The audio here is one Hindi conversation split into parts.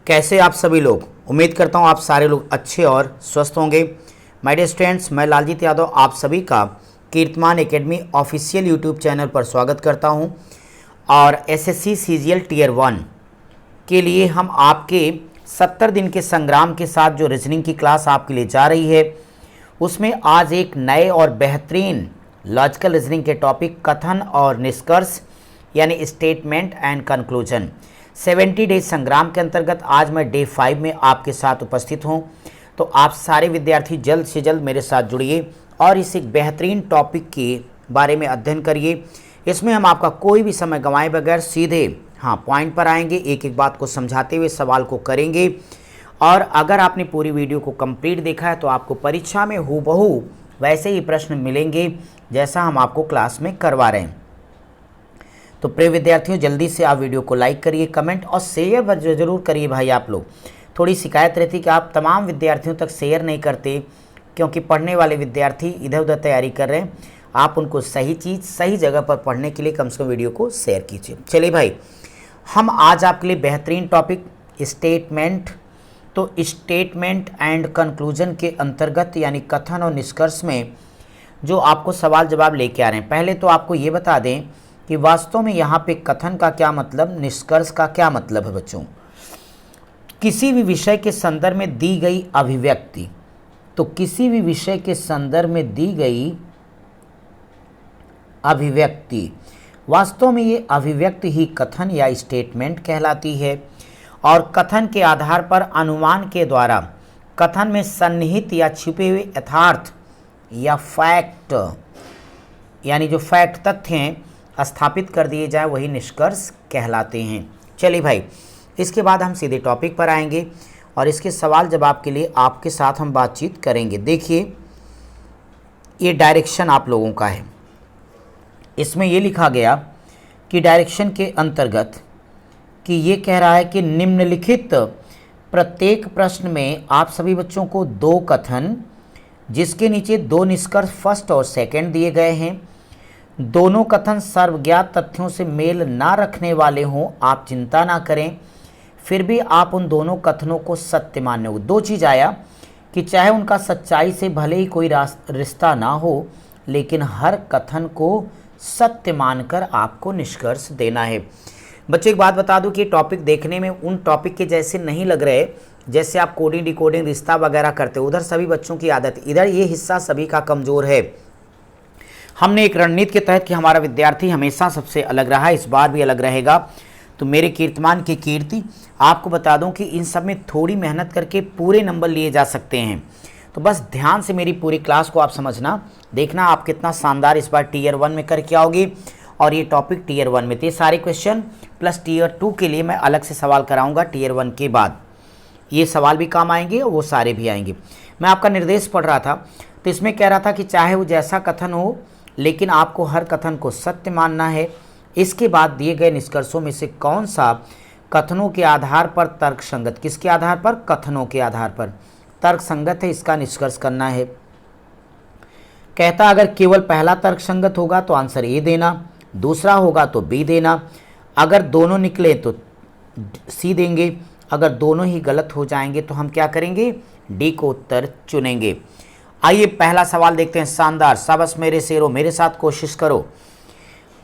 कैसे आप सभी लोग। उम्मीद करता हूँ आप सारे लोग अच्छे और स्वस्थ होंगे। माय डियर स्टूडेंट्स, मैं लालजीत यादव आप सभी का Kirtiman academy official YouTube channel पर स्वागत करता हूँ। और एसएससी सीजीएल टियर 1 के लिए हम आपके 70 दिन के संग्राम के साथ जो रीजनिंग की क्लास आपके लिए जा रही है, उसमें आज एक नए और बेहतरीन लॉजिकल रीजनिंग के टॉपिक कथन और निष्कर्ष यानी स्टेटमेंट एंड कंक्लूजन 70 डेज संग्राम के अंतर्गत आज मैं डे 5 में आपके साथ उपस्थित हूं। तो आप सारे विद्यार्थी जल्द से जल्द मेरे साथ जुड़िए और इस एक बेहतरीन टॉपिक के बारे में अध्ययन करिए। इसमें हम आपका कोई भी समय गंवाए बगैर सीधे पॉइंट पर आएंगे, एक एक बात को समझाते हुए सवाल को करेंगे। और अगर आपने पूरी वीडियो को कंप्लीट देखा है तो आपको परीक्षा में हूबहू वैसे ही प्रश्न मिलेंगे जैसा हम आपको क्लास में करवा रहे हैं। तो प्रिय विद्यार्थियों, जल्दी से आप वीडियो को लाइक करिए, कमेंट और शेयर जरूर करिए। भाई आप लोग थोड़ी शिकायत रहती कि आप तमाम विद्यार्थियों तक शेयर नहीं करते, क्योंकि पढ़ने वाले विद्यार्थी इधर उधर तैयारी कर रहे हैं। आप उनको सही चीज़ सही जगह पर पढ़ने के लिए कम से कम वीडियो को शेयर कीजिए। चलिए भाई, हम आज आपके लिए बेहतरीन टॉपिक स्टेटमेंट, तो स्टेटमेंट एंड कंक्लूजन के अंतर्गत यानी कथन और निष्कर्ष में जो आपको सवाल जवाब लेके आ रहे हैं। पहले तो आपको ये बता दें कि वास्तव में यहाँ पे कथन का क्या मतलब, निष्कर्ष का क्या मतलब है। बच्चों, किसी भी विषय के संदर्भ में दी गई अभिव्यक्ति, तो किसी भी विषय के संदर्भ में दी गई अभिव्यक्ति, वास्तव में ये अभिव्यक्ति ही कथन या स्टेटमेंट कहलाती है। और कथन के आधार पर अनुमान के द्वारा कथन में सन्निहित या छिपे हुए यथार्थ या फैक्ट यानी जो फैक्ट तथ्य हैं स्थापित कर दिए जाए, वही निष्कर्ष कहलाते हैं। चलिए भाई, इसके बाद हम सीधे टॉपिक पर आएंगे और इसके सवाल जवाब के लिए आपके साथ हम बातचीत करेंगे। देखिए, ये डायरेक्शन आप लोगों का है। इसमें ये लिखा गया कि डायरेक्शन के अंतर्गत कि ये कह रहा है कि निम्नलिखित प्रत्येक प्रश्न में आप सभी बच्चों को 2 कथन जिसके नीचे 2 निष्कर्ष फर्स्ट और सेकंड दिए गए हैं, दोनों कथन सर्वज्ञात तथ्यों से मेल ना रखने वाले हों, आप चिंता ना करें, फिर भी आप उन दोनों कथनों को सत्य मानने हो। 2 चीज़ आया कि चाहे उनका सच्चाई से भले ही कोई रिश्ता ना हो, लेकिन हर कथन को सत्य मानकर आपको निष्कर्ष देना है। बच्चे एक बात बता दूं कि टॉपिक देखने में उन टॉपिक के जैसे नहीं लग रहे जैसे आप कोडिंग डिकोडिंग रिश्ता वगैरह करते हो। उधर सभी बच्चों की आदत, इधर ये हिस्सा सभी का कमज़ोर है। हमने एक रणनीति के तहत कि हमारा विद्यार्थी हमेशा सबसे अलग रहा, इस बार भी अलग रहेगा। तो मेरे कीर्तमान की कीर्ति, आपको बता दूं कि इन सब में थोड़ी मेहनत करके पूरे नंबर लिए जा सकते हैं। तो बस ध्यान से मेरी पूरी क्लास को आप समझना, देखना आप कितना शानदार इस बार टियर 1 में करके आओगे। और ये टॉपिक टियर 1 में थे सारे क्वेश्चन, प्लस टियर 2 के लिए मैं अलग से सवाल कराऊंगा टियर 1 के बाद। ये सवाल भी काम आएंगे और वो सारे भी आएंगे। मैं आपका निर्देश पढ़ रहा था, तो इसमें कह रहा था कि चाहे वो जैसा कथन हो, लेकिन आपको हर कथन को सत्य मानना है। इसके बाद दिए गए निष्कर्षों में से कौन सा कथनों के आधार पर तर्कसंगत, किसके आधार पर, कथनों के आधार पर तर्कसंगत है, इसका निष्कर्ष करना है। कहता अगर केवल पहला तर्कसंगत होगा तो आंसर ए देना, दूसरा होगा तो बी देना, अगर दोनों निकले तो सी देंगे, अगर दोनों ही गलत हो जाएंगे तो हम क्या करेंगे, डी को उत्तर चुनेंगे। आइए पहला सवाल देखते हैं। शानदार, शाबाश मेरे शेरों, मेरे साथ कोशिश करो।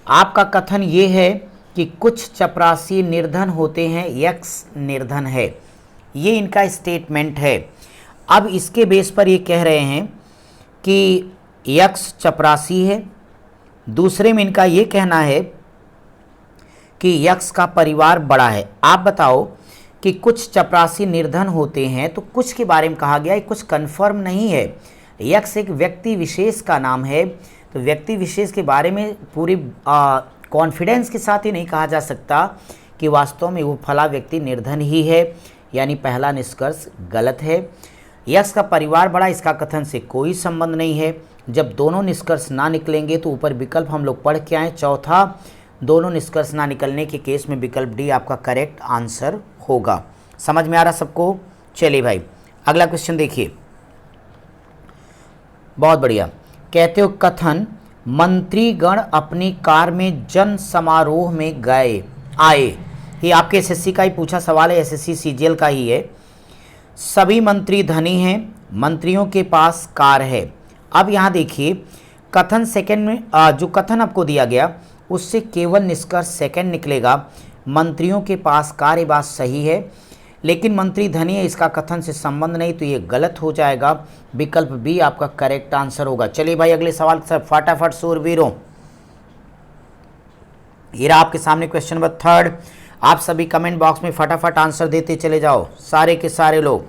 आपका कथन ये है कि कुछ चपरासी निर्धन होते हैं, यक्स निर्धन है, ये इनका स्टेटमेंट है। अब इसके बेस पर ये कह रहे हैं कि यक्स चपरासी है। दूसरे में इनका ये कहना है कि यक्स का परिवार बड़ा है। आप बताओ कि कुछ चपरासी निर्धन होते हैं, तो कुछ के बारे में कहा गया है, कुछ कंफर्म नहीं है। यक्स एक व्यक्ति विशेष का नाम है, तो व्यक्ति विशेष के बारे में पूरी कॉन्फिडेंस के साथ ही नहीं कहा जा सकता कि वास्तव में वो फला व्यक्ति निर्धन ही है, यानी पहला निष्कर्ष गलत है। यक्स का परिवार बड़ा, इसका कथन से कोई संबंध नहीं है। जब दोनों निष्कर्ष ना निकलेंगे तो ऊपर विकल्प हम लोग पढ़ के आए, चौथा दोनों निष्कर्ष ना निकलने के केस में विकल्प डी आपका करेक्ट आंसर होगा। समझ में आ रहा सबको? चलिए भाई, अगला क्वेश्चन देखिए। बहुत बढ़िया। कहते हो कथन मंत्रीगण अपनी कार में जन समारोह में आए, ये आपके एसएससी का ही पूछा सवाल है, एसएससी सीजीएल का ही है। सभी मंत्री धनी हैं, मंत्रियों के पास कार है। अब यहाँ देखिए कथन सेकंड में जो कथन आपको दिया गया उससे केवल निष्कर्ष सेकंड निकलेगा, मंत्रियों के पास कार। ये बात सही है, लेकिन मंत्री धनी है इसका कथन से संबंध नहीं, तो ये गलत हो जाएगा। विकल्प बी आपका करेक्ट आंसर होगा। चलिए भाई अगले सवाल सर फटाफट सूरवीरों, ये रहा आपके सामने क्वेश्चन नंबर 3। आप सभी कमेंट बॉक्स में फटाफट आंसर देते चले जाओ, सारे के सारे लोग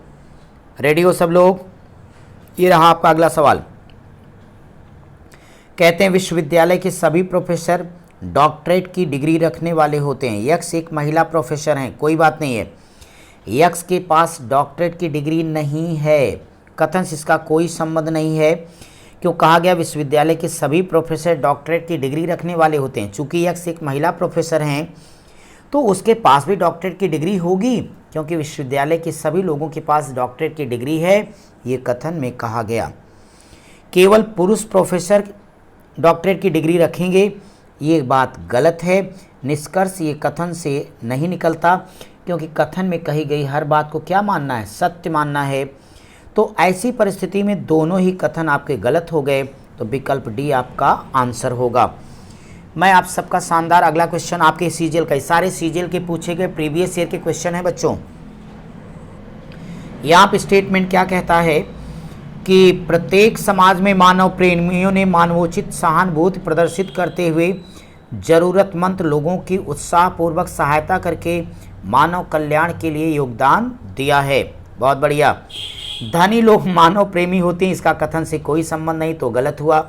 रेडी हो सब लोग। ये रहा आपका अगला सवाल। कहते हैं विश्वविद्यालय के सभी प्रोफेसर डॉक्टरेट की डिग्री रखने वाले होते हैं। यक्स एक महिला प्रोफेसर हैं, कोई बात नहीं है, यक्स के पास डॉक्टरेट की डिग्री नहीं है। कथन से इसका कोई संबंध नहीं है, क्यों कहा गया विश्वविद्यालय के सभी प्रोफेसर डॉक्टरेट की डिग्री रखने वाले होते हैं। चूंकि यक्स एक महिला प्रोफेसर हैं तो उसके पास भी डॉक्टरेट की डिग्री होगी, क्योंकि विश्वविद्यालय के सभी लोगों के पास डॉक्टरेट की डिग्री है, ये कथन में कहा गया। केवल पुरुष प्रोफेसर डॉक्टरेट की डिग्री रखेंगे, ये बात गलत है। निष्कर्ष ये कथन से नहीं निकलता, क्योंकि कथन में कही गई हर बात को क्या मानना है, सत्य मानना है। तो ऐसी परिस्थिति में दोनों ही कथन आपके गलत हो गए, तो विकल्प डी आपका आंसर होगा। मैं आप सबका शानदार अगला क्वेश्चन आपके सीजीएल का, सारे सीजीएल के पूछे गए प्रीवियस ईयर के क्वेश्चन है बच्चों। यहाँ पे स्टेटमेंट क्या कहता है कि प्रत्येक समाज में मानव प्रेमियों ने मानवोचित सहानुभूति प्रदर्शित करते हुए जरूरतमंद लोगों की उत्साहपूर्वक सहायता करके मानव कल्याण के लिए योगदान दिया है। बहुत बढ़िया। धनी लोग मानव प्रेमी होते हैं, इसका कथन से कोई संबंध नहीं, तो गलत हुआ।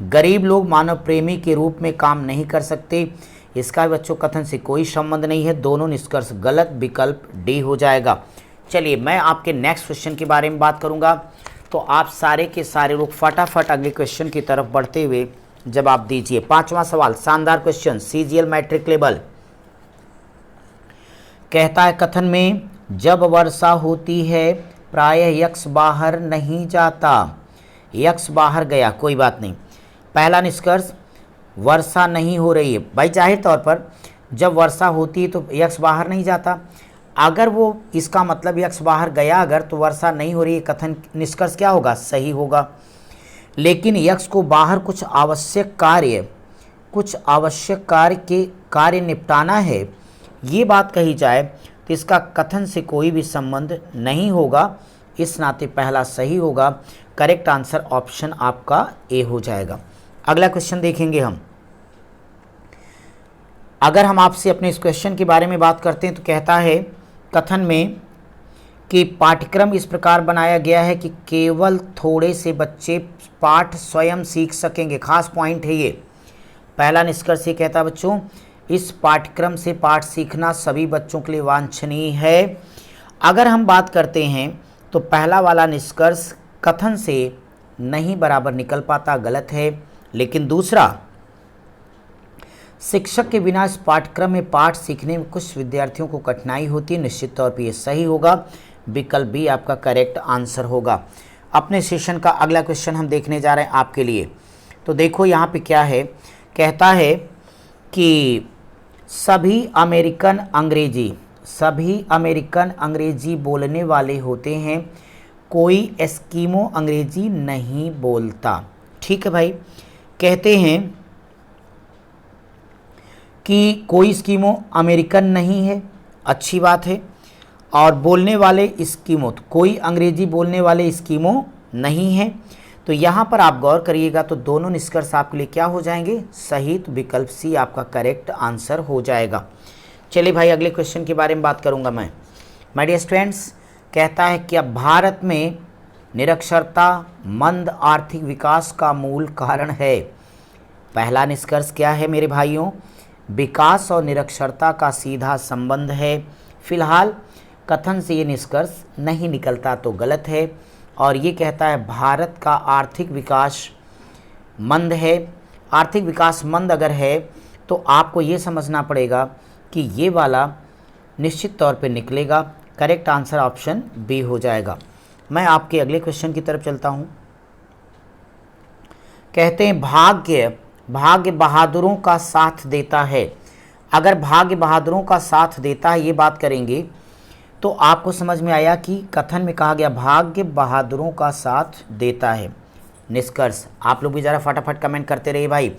गरीब लोग मानव प्रेमी के रूप में काम नहीं कर सकते, इसका बच्चों कथन से कोई संबंध नहीं है। दोनों निष्कर्ष गलत, विकल्प डी हो जाएगा। चलिए मैं आपके नेक्स्ट क्वेश्चन के बारे में बात करूंगा, तो आप सारे के सारे लोग फटाफट अगले क्वेश्चन की तरफ बढ़ते हुए जवाब दीजिए। 5वां सवाल, शानदार क्वेश्चन, सीजीएल मैट्रिक लेवल। कहता है कथन में जब वर्षा होती है प्रायः यक्ष बाहर नहीं जाता। यक्ष बाहर गया, कोई बात नहीं। पहला निष्कर्ष वर्षा नहीं हो रही है। भाई जाहिर तौर पर जब वर्षा होती है तो यक्ष बाहर नहीं जाता। अगर वो इसका मतलब यक्ष बाहर गया अगर, तो वर्षा नहीं हो रही है, कथन निष्कर्ष क्या होगा, सही होगा। लेकिन यक्ष को बाहर कुछ आवश्यक कार्य निपटाना है, ये बात कही जाए तो इसका कथन से कोई भी संबंध नहीं होगा। इस नाते पहला सही होगा। करेक्ट आंसर ऑप्शन आपका ए हो जाएगा। अगला क्वेश्चन देखेंगे हम। अगर हम आपसे अपने इस क्वेश्चन के बारे में बात करते हैं तो कहता है कथन में कि पाठ्यक्रम इस प्रकार बनाया गया है कि केवल थोड़े से बच्चे पाठ स्वयं सीख सकेंगे। खास पॉइंट है ये। पहला निष्कर्ष ये कहता है बच्चों इस पाठ्यक्रम से पाठ सीखना सभी बच्चों के लिए वांछनीय है। अगर हम बात करते हैं तो पहला वाला निष्कर्ष कथन से नहीं बराबर निकल पाता, गलत है। लेकिन दूसरा, शिक्षक के बिना इस पाठ्यक्रम में पाठ सीखने में कुछ विद्यार्थियों को कठिनाई होती है, निश्चित तौर पर यह सही होगा। विकल्प बी आपका करेक्ट आंसर होगा। अपने सेशन का अगला क्वेश्चन हम देखने जा रहे हैं आपके लिए। तो देखो यहाँ पे क्या है, कहता है कि सभी अमेरिकन अंग्रेजी बोलने वाले होते हैं, कोई एस्किमो अंग्रेजी नहीं बोलता। ठीक है भाई, कहते हैं कि कोई एस्किमो अमेरिकन नहीं है, अच्छी बात है। और बोलने वाले एस्किमो, कोई अंग्रेजी बोलने वाले एस्किमो नहीं है। तो यहाँ पर आप गौर करिएगा तो दोनों निष्कर्ष आपके लिए क्या हो जाएंगे, सही। तो विकल्प सी आपका करेक्ट आंसर हो जाएगा। चलिए भाई अगले क्वेश्चन के बारे में बात करूँगा मैं। माय डियर स्टूडेंट्स, कहता है कि अब भारत में निरक्षरता मंद आर्थिक विकास का मूल कारण है। पहला निष्कर्ष क्या है मेरे भाइयों, विकास और निरक्षरता का सीधा संबंध है। फिलहाल कथन से ये निष्कर्ष नहीं निकलता, तो गलत है। और ये कहता है भारत का आर्थिक विकास मंद है। आर्थिक विकास मंद अगर है तो आपको ये समझना पड़ेगा कि ये वाला निश्चित तौर पे निकलेगा। करेक्ट आंसर ऑप्शन बी हो जाएगा। मैं आपके अगले क्वेश्चन की तरफ चलता हूँ। कहते हैं भाग्य बहादुरों का साथ देता है। अगर भाग्य बहादुरों का साथ देता है, ये बात करेंगे तो आपको समझ में आया कि कथन में कहा गया भाग्य बहादुरों का साथ देता है। निष्कर्ष आप लोग भी ज़रा फटाफट कमेंट करते रहिए भाई।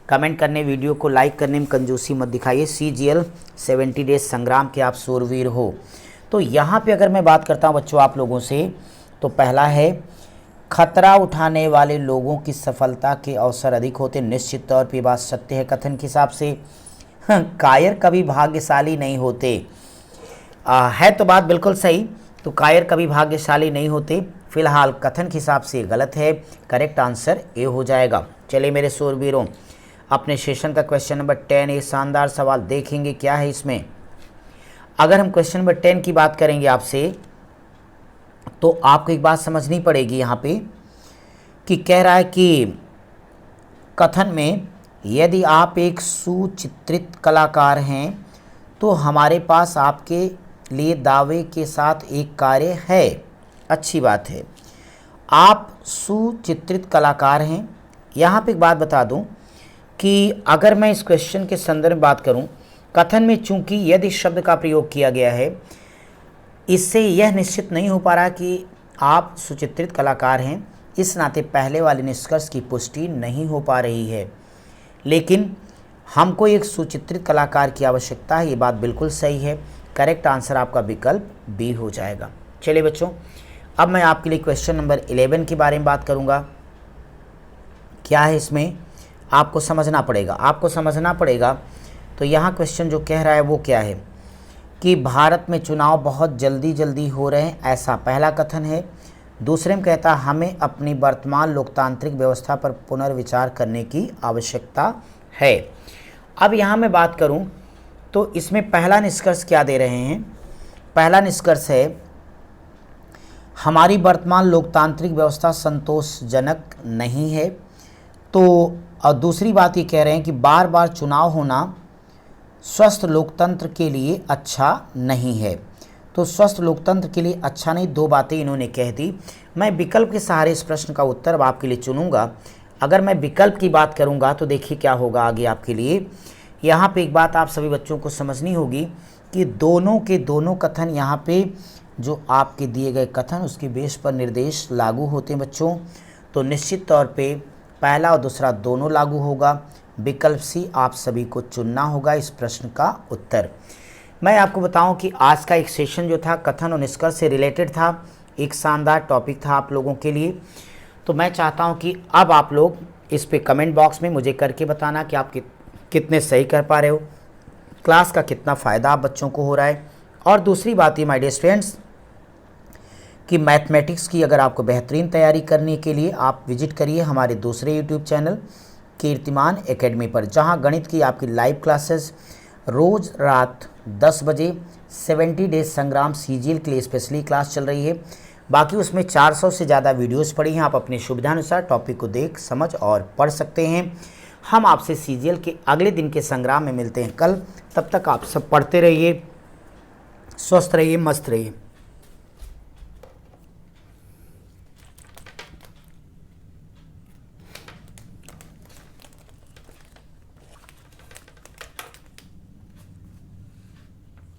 कमेंट करने, वीडियो को लाइक करने में कंजूसी मत दिखाइए। CGL 70 डेज संग्राम के आप शूरवीर हो। तो यहाँ पे अगर मैं बात करता हूँ बच्चों आप लोगों से, तो पहला है खतरा उठाने वाले लोगों की सफलता के अवसर अधिक होते। निश्चित तौर पे बात सत्य है कथन के हिसाब से। कायर कभी भाग्यशाली नहीं होते, है तो बात बिल्कुल सही। तो कायर कभी भाग्यशाली नहीं होते, फिलहाल कथन के हिसाब से गलत है। करेक्ट आंसर ए हो जाएगा। चलिए मेरे शूरवीरों, अपने सेशन का क्वेश्चन नंबर 10, ये शानदार सवाल देखेंगे क्या है इसमें। अगर हम क्वेश्चन नंबर 10 की बात करेंगे आपसे, तो आपको एक बात समझनी पड़ेगी यहाँ पे कि कह रहा है कि कथन में यदि आप एक सुचित्रित कलाकार हैं तो हमारे पास आपके लिए दावे के साथ एक कार्य है। अच्छी बात है, आप सुचित्रित कलाकार हैं। यहाँ पे एक बात बता दूं कि अगर मैं इस क्वेश्चन के संदर्भ में बात करूं, कथन में चूंकि यदि शब्द का प्रयोग किया गया है, इससे यह निश्चित नहीं हो पा रहा कि आप सुचित्रित कलाकार हैं। इस नाते पहले वाले निष्कर्ष की पुष्टि नहीं हो पा रही है, लेकिन हमको एक सुचित्रित कलाकार की आवश्यकता है, ये बात बिल्कुल सही है। करेक्ट आंसर आपका विकल्प बी हो जाएगा। चलिए बच्चों, अब मैं आपके लिए क्वेश्चन नंबर 11 के बारे में बात करूंगा। क्या है इसमें आपको समझना पड़ेगा। तो यहाँ क्वेश्चन जो कह रहा है वो क्या है कि भारत में चुनाव बहुत जल्दी हो रहे हैं, ऐसा पहला कथन है। दूसरे में कहता है हमें अपनी वर्तमान लोकतांत्रिक व्यवस्था पर पुनर्विचार करने की आवश्यकता है। अब यहाँ मैं बात करूँ तो इसमें पहला निष्कर्ष क्या दे रहे हैं। पहला निष्कर्ष है हमारी वर्तमान लोकतांत्रिक व्यवस्था संतोषजनक नहीं है। तो और दूसरी बात ये कह रहे हैं कि बार बार चुनाव होना स्वस्थ लोकतंत्र के लिए अच्छा नहीं है। तो स्वस्थ लोकतंत्र के लिए अच्छा नहीं, दो बातें इन्होंने कह दी। मैं विकल्प के सहारे इस प्रश्न का उत्तर अब आपके लिए चुनूंगा। अगर मैं विकल्प की बात करूंगा तो देखिए क्या होगा आगे आपके लिए। यहाँ पे एक बात आप सभी बच्चों को समझनी होगी कि दोनों के दोनों कथन यहाँ पे जो आपके दिए गए कथन उसके बेस पर निर्देश लागू होते हैं बच्चों। तो निश्चित तौर पे पहला और दूसरा दोनों लागू होगा। विकल्प सी आप सभी को चुनना होगा इस प्रश्न का उत्तर। मैं आपको बताऊं कि आज का एक सेशन जो था कथन और निष्कर्ष से रिलेटेड था, एक शानदार टॉपिक था आप लोगों के लिए। तो मैं चाहता हूं कि अब आप लोग इस पे कमेंट बॉक्स में मुझे करके बताना कि आप कितने सही कर पा रहे हो, क्लास का कितना फ़ायदा आप बच्चों को हो रहा है। और दूसरी बात ये माय डियर स्टूडेंट्स कि मैथमेटिक्स की अगर आपको बेहतरीन तैयारी करने के लिए आप विजिट करिए हमारे दूसरे यूट्यूब चैनल कीर्तिमान एकेडमी पर, जहां गणित की आपकी लाइव क्लासेस रोज़ रात 10 बजे 70 डेज संग्राम CGL के लिए स्पेशली क्लास चल रही है। बाकी उसमें 400 से ज़्यादा वीडियोस पड़ी हैं, आप अपनी सुविधानुसार टॉपिक को देख समझ और पढ़ सकते हैं। हम आपसे CGL के अगले दिन के संग्राम में मिलते हैं कल। तब तक आप सब पढ़ते रहिए, स्वस्थ रहिए, मस्त रहिए।